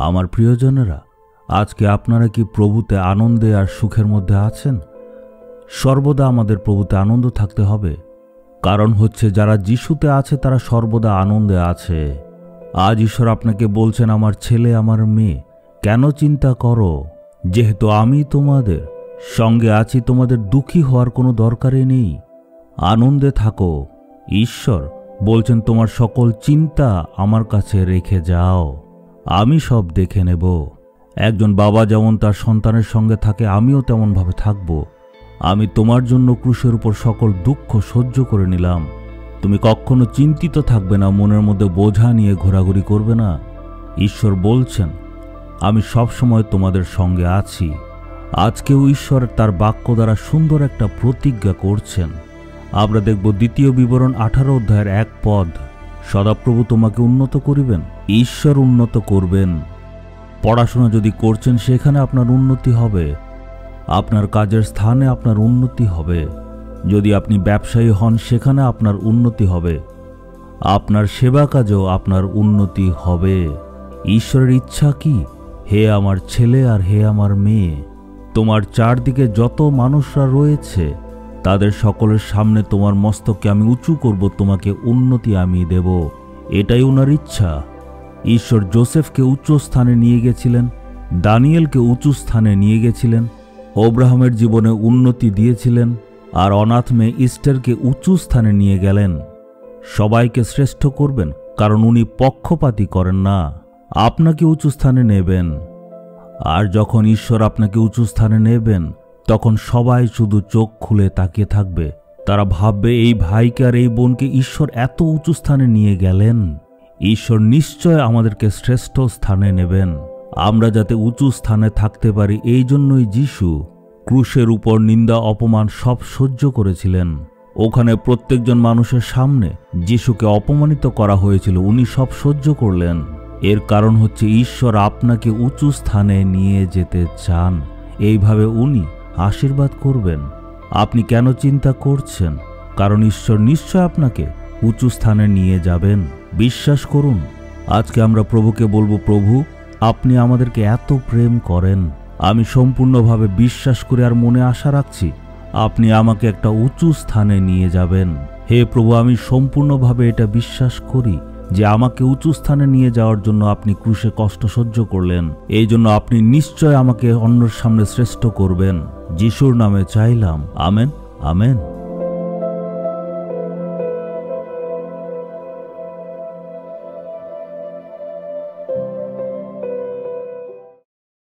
আমার প্রিয়জনেরা, আজকে আপনারা কি প্রভুতে আনন্দে আর সুখের মধ্যে আছেন? সর্বদা আমাদের প্রভুতে আনন্দ থাকতে হবে, কারণ হচ্ছে যারা যিশুতে আছে তারা সর্বদা আনন্দে আছে। আজ ঈশ্বর আপনাকে বলছেন, আমার ছেলে, আমার মেয়ে, কেন চিন্তা করো? যেহেতু আমি তোমাদের সঙ্গে আছি, তোমাদের দুঃখী হওয়ার কোনো দরকারই নেই, আনন্দে থাকো। ঈশ্বর বলছেন, তোমার সকল চিন্তা আমার কাছে রেখে যাও, আমি সব দেখে নেব। একজন বাবা যেমন তার সন্তানের সঙ্গে থাকে, আমিও তেমনভাবে থাকব। আমি তোমার জন্য ক্রুশের উপর সকল দুঃখ সহ্য করে নিলাম। তুমি কখনো চিন্তিত থাকবে না, মনের মধ্যে বোঝা নিয়ে ঘোরাঘুরি করবে না। ঈশ্বর বলছেন, আমি সব সময় তোমাদের সঙ্গে আছি। আজকেও ঈশ্বর তার বাক্য দ্বারা সুন্দর একটা প্রতিজ্ঞা করছেন। আমরা দেখব 2 বিবরণ 18 অধ্যায়ের 1 পদ। সদাপ্রভু তোমাকে উন্নত করিবেন, ঈশ্বর উন্নত করবেন। পড়াশোনা যদি করছেন, সেখানে আপনার উন্নতি হবে। আপনার কাজের স্থানে আপনার উন্নতি হবে। যদি আপনি ব্যবসায়ী হন, সেখানে আপনার উন্নতি হবে। আপনার সেবা কাজেও আপনার উন্নতি হবে। ঈশ্বরের ইচ্ছা কি? হে আমার ছেলে আর হে আমার মেয়ে, তোমার চারদিকে যত মানুষরা রয়েছে তাদের সকলের সামনে তোমার মস্তককে আমি উঁচু করব, তোমাকে উন্নতি আমি দেব। এটাই ওনার ইচ্ছা। ঈশ্বর যোসেফকে উচ্চ স্থানে নিয়ে গেছিলেন, দানিয়েলকে উঁচু স্থানে নিয়ে গেছিলেন, অব্রাহামের জীবনে উন্নতি দিয়েছিলেন, আর অনাথ মেয়ে ইস্টারকে উঁচু স্থানে নিয়ে গেলেন। সবাইকে শ্রেষ্ঠ করবেন, কারণ উনি পক্ষপাতী করেন না। আপনাকে উঁচু স্থানে নেবেন। আর যখন ঈশ্বর আপনাকে উঁচু স্থানে নেবেন, তখন সবাই শুধু চোখ খুলে তাকিয়ে থাকবে। তারা ভাববে, এই ভাইকে আর এই বোনকে ঈশ্বর এত উঁচু স্থানে নিয়ে গেলেন। ঈশ্বর নিশ্চয় আমাদেরকে শ্রেষ্ঠ স্থানে নেবেন। আমরা যাতে উঁচু স্থানে থাকতে পারি, এই জন্যই যিশু ক্রুশের উপর নিন্দা অপমান সব সহ্য করেছিলেন। ওখানে প্রত্যেকজন মানুষের সামনে যিশুকে অপমানিত করা হয়েছিল, উনি সব সহ্য করলেন। এর কারণ হচ্ছে ঈশ্বর আপনাকে উঁচু স্থানে নিয়ে যেতে চান। এইভাবে উনি আশীর্বাদ করবেন। আপনি কেন চিন্তা করছেন? কারণ ঈশ্বর নিশ্চয় আপনাকে উঁচু স্থানে নিয়ে যাবেন। বিশ্বাস করুন। আজকে আমরা প্রভুকে বলবো, প্রভু, আপনি আমাদেরকে এত প্রেম করেন। আমি সম্পূর্ণভাবে বিশ্বাস করে আর মনে আশা রাখছি আপনি আমাকে একটা উঁচু স্থানে নিয়ে যাবেন। হে প্রভু, আমি সম্পূর্ণভাবে এটা বিশ্বাস করি যে আমাকে উঁচু স্থানে নিয়ে যাওয়ার জন্য আপনি ক্রুশে কষ্ট সহ্য করলেন। এই জন্য আপনি নিশ্চয় আমাকে অন্যের সামনে শ্রেষ্ঠ করবেন। যিশুর নামে চাইলাম, আমেন, আমেন।